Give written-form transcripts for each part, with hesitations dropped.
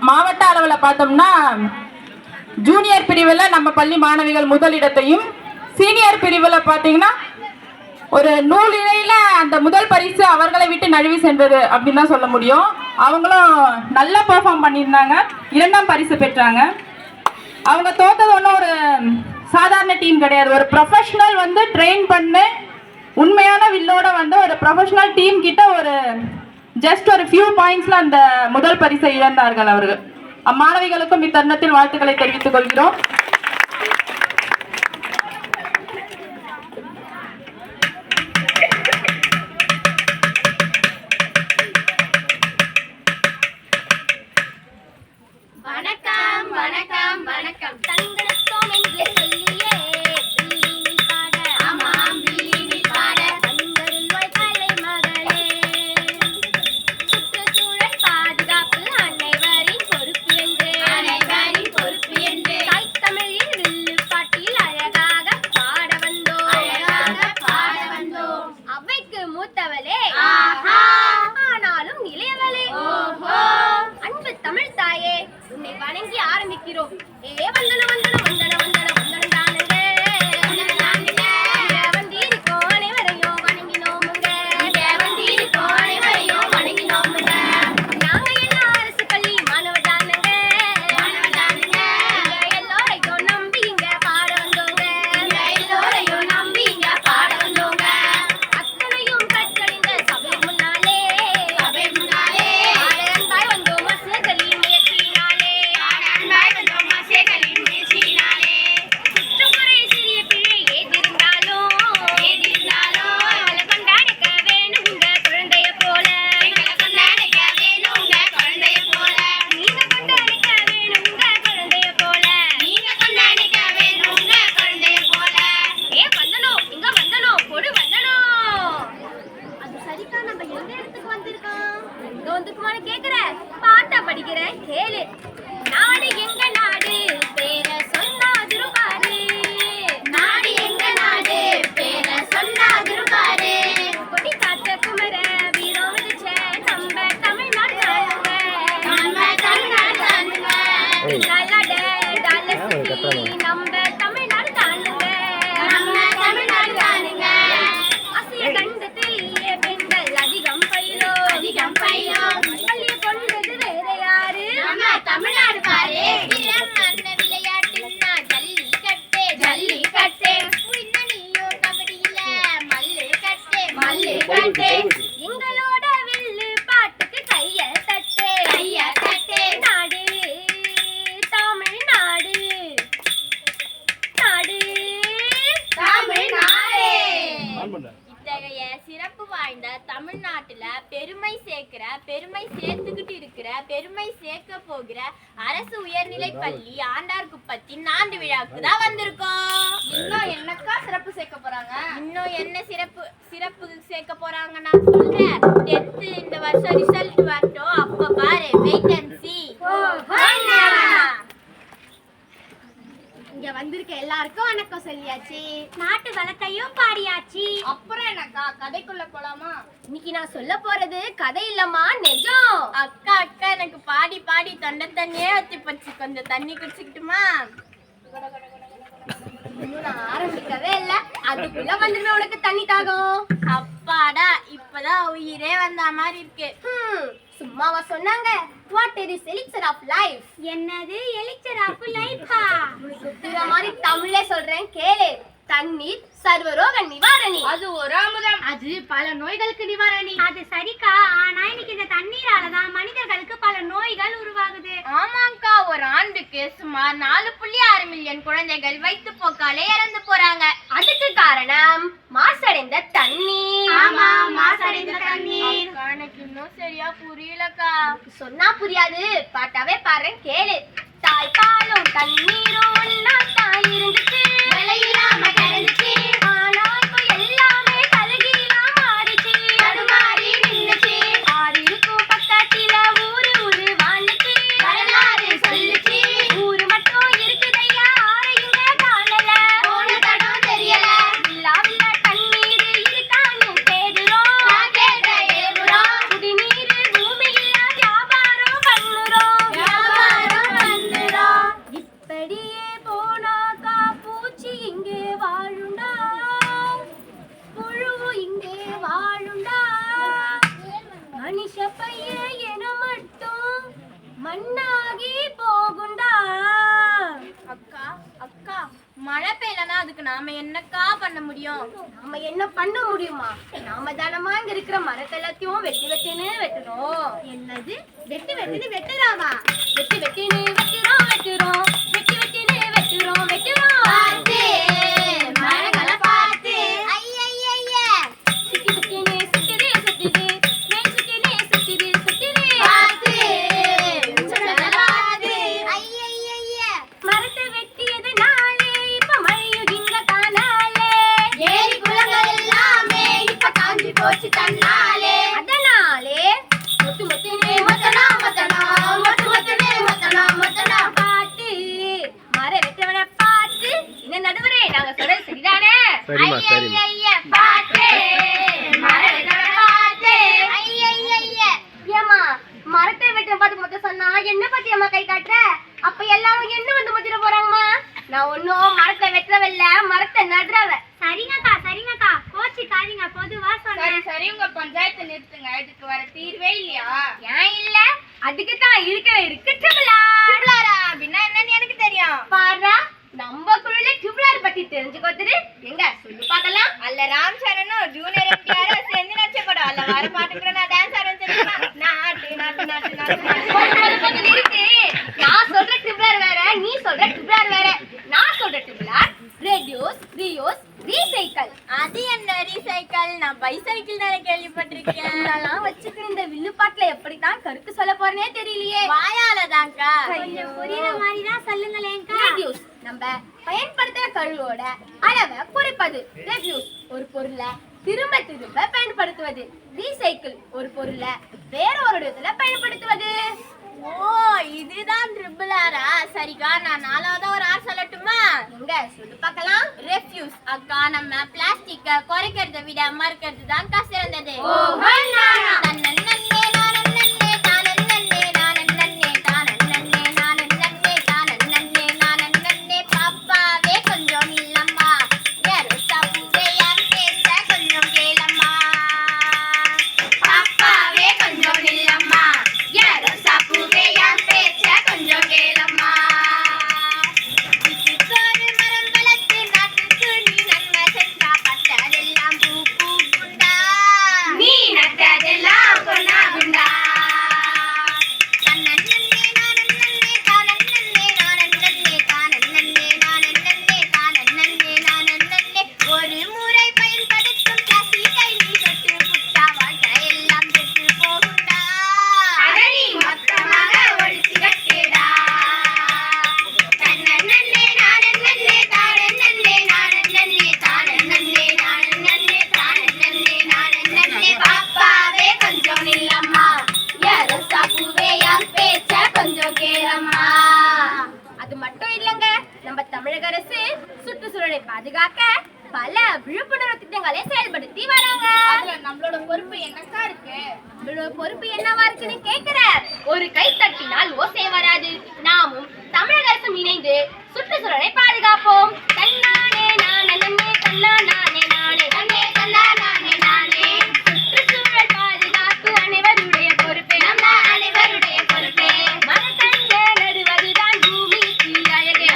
மாவட்ட அளவில் பார்த்தோம்னா ஜூனியர் பிரிவில் நம்ம பள்ளி மாணவிகள் முதலிடத்தையும், சீனியர் பிரிவில் பார்த்தீங்கன்னா ஒரு நூலிழையில அந்த முதல் பரிசு அவர்களை விட்டு நழுவி சென்றது அப்படின்னு தான் சொல்ல முடியும். அவங்களும் நல்லா பெர்ஃபார்ம் பண்ணியிருந்தாங்க, 2ஆம் பரிசு பெற்றாங்க. அவங்க தோத்தது ஒன்றும் ஒரு சாதாரண டீம் கிடையாது. ஒரு ப்ரொஃபஷனல் வந்து ட்ரெயின் பண்ண உண்மையான வில்லோட வந்து ஒரு ப்ரொஃபஷனல் டீம் கிட்ட ஒரு ஜஸ்ட் ஒரு ஃபியூ பாயிண்ட்ஸ்ல அந்த முதல் பரிசை இழந்தார்கள் அவர்கள். அம்மாணவிகளுக்கும் இத்தருணத்தில் வாழ்த்துக்களை தெரிவித்துக் கொள்கிறோம். வணக்கம் வணக்கம் வணக்கம். தங்களுக்கும் என்று சொல்லியே வணங்கி ஆரம்பிக்கிறோம். வந்தன வந்தன வந்தன வந்தன வந்தன தானுங்க வந்தீருக்கோ அனைவரையும் வணங்கினோமுங்க வந்தீருக்கோ அனைவரையும் வணங்கினோமுங்க. நாங்க எல்லாம் அரசு பள்ளி மாணவர் தானுங்க எல்லோரையும் நம்பி இங்க பாட வந்தோங்க எல்லோரையும் நம்பி இங்க பாட வந்தோங்க. அத்தனையும் கற்றறிந்த சபை முன்னாலே அன்பாய் வந்தோம் மசகளின் முயற்சியினாலே சுற்றுமுறை சிறிய பிழை ஏதிருந்தாலும் கொண்டாடிக்க வேணும் உங்க குழந்தைய போல நீங்க கொண்டாடிக்க வேணும் உங்க குழந்தைய போல வந்தனும் இங்க வந்தனும் கொடு வந்தனும். அது சரிக்கா, நம்ம எந்த இடத்துக்கு வந்திருக்கோம்? எங்க வந்துக்குமான்னு கேக்குற, பாட்டா படிக்கிறேன் கேளு. நாடு எங்க நாடு பேர சொன்னாதிருப்பாரு நாடு எங்க நாடு பேர சொன்னாதிருப்பாரு. கொடி காத்த குமர வீரம் விதிச்ச நம்ம தமிழ்நாடு தானுங்க நல்லாட டால சுத்தி நம்ம தமிழ்நாடு தானுங்க ஆசிய கண்டத்திலேயே பெண்கள் அதிகம் பயிலும் பள்ளிய கொண்டது வேற யாரு? நம்ம தமிழ்நாடு பாரு. விளையாட்டுன்னா ஜல்லிக்கட்டு பின்னணியோ கபடியில மல்லுக்கட்டு எங்களோட வில்லு பாட்டுக்கு கைய தட்டு நாடு தமிழ்நாடு இத்தகைய சிறப்பு வாய்ந்த தமிழ்நாட்டுல பெருமை சேர்த்துக்கிட்டு இருக்கிற பெருமை சேர்க்க போகிற அரசு உயர்நிலை பள்ளி ஆண்டார்குப்பத்தின் ஆண்டு விழாவுக்கு தான் வந்திருக்கோம். இன்னும் என்னக்கா சிறப்பு சேர்க்க போறாங்க? இன்னும் என்ன சிறப்பு சேர்க்க போறாங்க நான் சொல்றேன். 10th இந்த வருஷம் ரிசல்ட் வரட்டும், அப்ப பாரு, வெயிட் அண்ட் see. இங்க வந்திருக்க எல்லாருக்கும் வணக்கம் சொல்லியாச்சு, நாட்டு வளத்தையும் பாடியாச்சு. அப்புறம் என்னக்கா கதைக்குள்ள போலாமா? இன்னைக்கு நான் சொல்ல போறது கதை இல்லம்மா, நிஜம். அக்கா எனக்கு பாடி பாடி தொண்டை தண்ணியே வச்சு போச்சு, கொஞ்சம் தண்ணி குடிச்சுக்கிட்டுமா? இன்னும் நான் ஆரம்பிக்கவே இல்ல, அதுக்குள்ள வந்துருமே உனக்கு தண்ணி தாகம். அப்பாடா, இப்பதான் உயிரே வந்த மாதிரி இருக்கு. சும்மாவா சொன்னாங்க? What is elixir of life? என்னது எலிக்சர் ஆஃப் லைஃபா? சுத்துற மாதிரி தமிழ்ல சொல்றேன் கேளு. தண்ணீர் சர்வரோக நிவாரணி. அது ஒரு அமுதம், அது பல நோய்களுக்கு நிவாரணி. அது சரிக்கா, ஆனா இன்னைக்கு இந்த தண்ணீராலதான் மனிதர்களுக்கு பல நோய்கள் உருவாகுது. ஆமாக்கா, ஒரு ஆண்டுக்கு சுமார் 4.6 மில்லியன் குழந்தைகள் வயிற்று போக்காலே இறந்து போறாங்க. அதுக்கு காரணம் மாசடைந்த தண்ணீர். ஆமா, மாசடைந்த தண்ணீர். எனக்கு இன்னும் சரியா புரியலக்கா. சொன்னா புரியாது, பாட்டாவே பாடுறேன் கேளு. தாய்ப்பாலும் தண்ணீரும் ஒன்னா தான் இருந்துச்சு, விலையில்லாம கிடந்துச்சு. ஆனா இப்போ எல்லாமே தலைகீழா மாறிச்சு, தடுமாறி நின்னுச்சு. ஆறு இருக்கும் பக்கத்தில ஊரு வாழ்ந்துச்சு, வரலாறு சொல்லுச்சு. ஊரு மட்டும் இருக்குதையா, ஆரையுங்க காணல, போன தடம் தெரியல. இல்லாவில்ல தண்ணீர் இருக்கான்னு தேடுறோம், குடிநீர் பூமியில வியாபாரம் பண்ணுறோம். நாம என்னக்கா பண்ண முடியும்? நாம என்ன பண்ண முடியுமா? நாம தானமா இங்க இருக்கிற மரத்தை எல்லாத்தையும் வெட்டி வெட்டின்னு வெட்டுறோம். என்னது வெட்டி வெட்டின்னு வெட்டுறாவா? வெட்டி வெட்டின்னு வெட்டுறோம் வெட்டுறோம் வெட்டி வெட்டின்னு வெட்டுறோம் வெட்டுறோம். பார்த்து மரங்களை பார்த்து ஐயய்ய சுத்தி சுத்தினே சுத்திதே சுத்திதே மேல் சுத்தினே சுத்திதே சுத்திதே பார்த்து சொன்னதாது ஐயய்ய மரத்தை வெட்டியதுனாலே இப்ப மழையும் இங்க காணாலே ஏரி குளங்கள் எல்லாமே இப்ப காஞ்சி போச்சு தன்னாலே அதனாலே முத்து முத்துனே மத்தனா மத்தனா முத்து முத்துனே மத்தனா மத்தனா பாட்டு மர வெட்டவன பாட்டு என்ன நடுவரே நாங்க சொல்றது சரிதானே? சரிம்மா சரிம்மா ஐயய்ய பாட்டு மர வெட்டவன பாட்டு ஐயய்ய ஏமா மரத்தை வெட்ட பாட்டு மட்டும் சொன்னா என்ன பத்தி அம்மா கை காட்டுற? அப்ப எல்லாரும் என்ன வந்து முத்திர போறாங்கம்மா? நான் ஒன்னும் மரத்தை வெட்டவல்ல மரத்தை நடுறவ. சரிங்கக்கா கோச்சி காரிங்க பொதுவா சொன்னேன். சரி உங்க பஞ்சாயத்தை நிறுத்துங்க. இதுக்கு வர தீர்வே இல்லையா? ஏன் இல்ல? அதுக்கு தான் இருக்கு ட்ரிபிளாரா அப்படின்னா என்னன்னு எனக்கு தெரியும். பாரா நம்ம குழுல ட்ரிபிளார் பத்தி தெரிஞ்சுக்கோத்துரு. எங்க சொல்லு பார்க்கலாம். அல்ல ராம் சரணும் ஜூனியர் எஃப்டிஆர் சேர்ந்து நடிச்ச படம். அல்ல வர பாட்டுக்குற நான் டான்ஸ் ஆடுறேன்னு தெரியுமா? நாட்டு நாட்டு நாட்டு நாட்டு இருக்கு. நான் சொல்ற ட்ரிபிளார் வேற, நீ சொல்ற ட்ரிபிளார் வேற. நான் சொல்ற ட்ரிபிளார் ரெடியூஸ் ரீயூஸ் ரீசைக்கிள். அது என்ன ரீசைக்கிள்? நான் பைசைக்கிள் தானே கேள்விப்பட்டிருக்கேன். இதெல்லாம் வச்சுக்கிற இந்த வில்லுப்பாட்டுல எப்படித்தான் கருத்து சொல்ல போறேனே தெரியலையே. வாயாலதான்க்கா. கொஞ்சம் புரியுற மாதிரி தான் சொல்லுங்களேன்க்கா. ரெடியூஸ் நம்ம பயன்படுத்துற கழிவோட அளவை குறைப்பது. ரெடியூஸ் ஒரு பொருளை திரும்ப திரும்ப பயன்படுத்துவது. ரீசைக்கிள் ஒரு பொருளை வேற ஒரு இடத்துல பயன்படுத்துவது. ஓ இதுதான் ட்ரிபிளாரா? சரிக்கா நான் நாலாவது ஒரு ஆர் சொல்லட்டுமா? எங்க சொல்லு பார்க்கலாம். ரெஃப்யூஸ் அக்கா, நம்ம பிளாஸ்டிக்க குறைக்கிறத விட மறுக்கிறது தான் சிறந்தது. பாப்பாவே கொஞ்சம் இல்லம்மா ஏரோசா பூவே யார் பேச கொஞ்சம் கேளம்மா. பாப்பாவே கொஞ்சம் இல்லம்மா ஏரோசா பூவே யார் பேச கொஞ்சம் கேளம்மா. வீட்டுக்கொரு மரம் வளர்த்து நாட்டுக்கு நீ நன்மை செஞ்சா பட்டதெல்லாம் பூ பூக்குண்டா. நீ நட்டதெல்லாம் கொண்டா குண்டா. தன்னன்னே நானன்னே தானன்னே நானன்னே தானன்னே நானன்னே தானன்னே நானன்னே. ஒரு முறை பயன்படுத்தும் பிளாஸ்டிக்கை நீ தொட்டு புட்டா வாழ்க்கை எல்லாம் கெட்டு போகுண்டா. அதை நீ மொத்தமாக ஒழிச்சு கட்டுடா. தன்னன்னே நானன்னே தானன்னே நானன்னே தானன்னே நானன்னே தானன்னே நானன்னே. பாப்பாவே கொஞ்சம் நில்லம்மா ஏரோசா பூவே யார் பேச்ச கொஞ்சம் கேளம்மா. அது மட்டும் இல்லங்க, நம்ம தமிழக அரசு சுற்றுச்சூழலை பாதுகாக்க பல விழிப்புணர்வு திட்டங்களை செயல்படுத்தி வராங்க. அதுல நம்மளோட பொறுப்பு என்னக்கா இருக்கு? நம்மளோட பொறுப்பு என்னவா இருக்குன்னு கேக்குற? ஒரு கை தட்டினால் ஓசை வராது. நாமும் தமிழக அரசும் இணைந்து சுற்றுச்சூழலை பாதுகாப்போம். தன்னானே நானே தன்னானே நானே தன்னே தன்னானே நானே. சுற்றுச்சூழல் பாதுகாப்பு அனைவருடைய பொறுப்பு. நம்ம அனைவருடைய பொறுப்பு. மரக்கன்று நடுவதுதான் பூமிக்கு அழகு.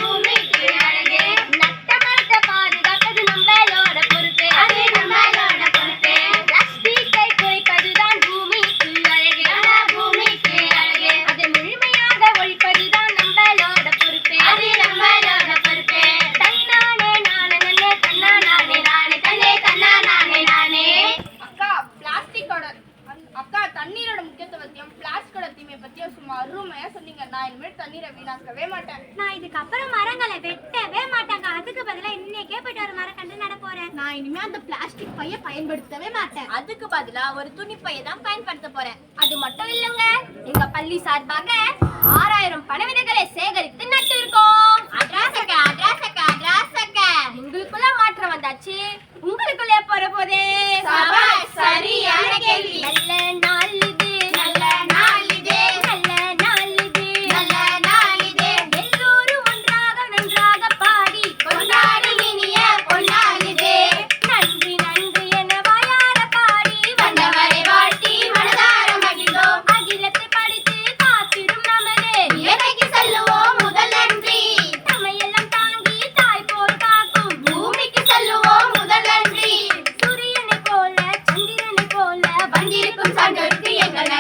பூமிக்கு அழகு. நட்ட மரத்தை பாதுகாப்பது நம்மளோட பொறுப்பு. அது நம்மளோட பொறுப்பு. பிளாஸ்டிக்கை குறைப்பதுதான் பூமிக்கு அழகு. பூமிக்கு அழகு. அதை முழுமையாக ஒழிப்பதுதான் நம்மளோட பொறுப்பு. அது நம்மளோட பொறுப்பு. தன்னானே நானே தன்னானே நானே தன்னே தன்னானே நானே. அக்கா தண்ணீரோட முக்கியத்துவத்தையும் பிளாஸ்டிக்கோட தீமையை பத்தியும் சும்மா அருமையா சொன்னீங்க. நான் இனிமேல் தண்ணீரை வீணாக்கவே மாட்டேன். நான் இதுக்கப்புறம் மரங்களை வெட்டவே மாட்டாங்க. அதுக்கு பதிலா இன்னைக்கே போயிட்டு ஒரு மரம் கண்டு நட போறேன். நான் இனிமே அந்த பிளாஸ்டிக் பைய பயன்படுத்தவே மாட்டேன். அதுக்கு பதிலா ஒரு துணி பையை தான் பயன்படுத்த போறேன். அது மட்டும் இல்லங்க, எங்க பள்ளி சார்பாக 6000 பனை விதைகளை சேகரித்து நட்டு இருக்கோம். அட்ராசக்க அட்ராசக்க அட்ராசக்க. உங்களுக்குள்ள மாற்றம் வந்தாச்சு, உங்களுக்குள்ள போற போதே. சபாஷ், சரியான கேள்வி. நல்ல நாள் இது, நல்ல நாள் இது, நல்ல நாள் இது, நல்ல நாள் இது. எல்லோரும் ஒன்றாக நன்றாக பாடி கொண்டாடி இனிய பொன்னாள் இது. நன்றி நன்றி என வாயார பாடி வந்தவரை வாழ்த்தி மனதார மகிழ்ந்தோம். அகிலத்தை படித்து காத்திடும் நமது இயற்கைக்கு சொல்லுவோம் முதல் நன்றி. நம்மையெல்லாம் தாங்கி தாய் போல் காக்கும் இருக்கும் சான்றோருக்கு எங்கள்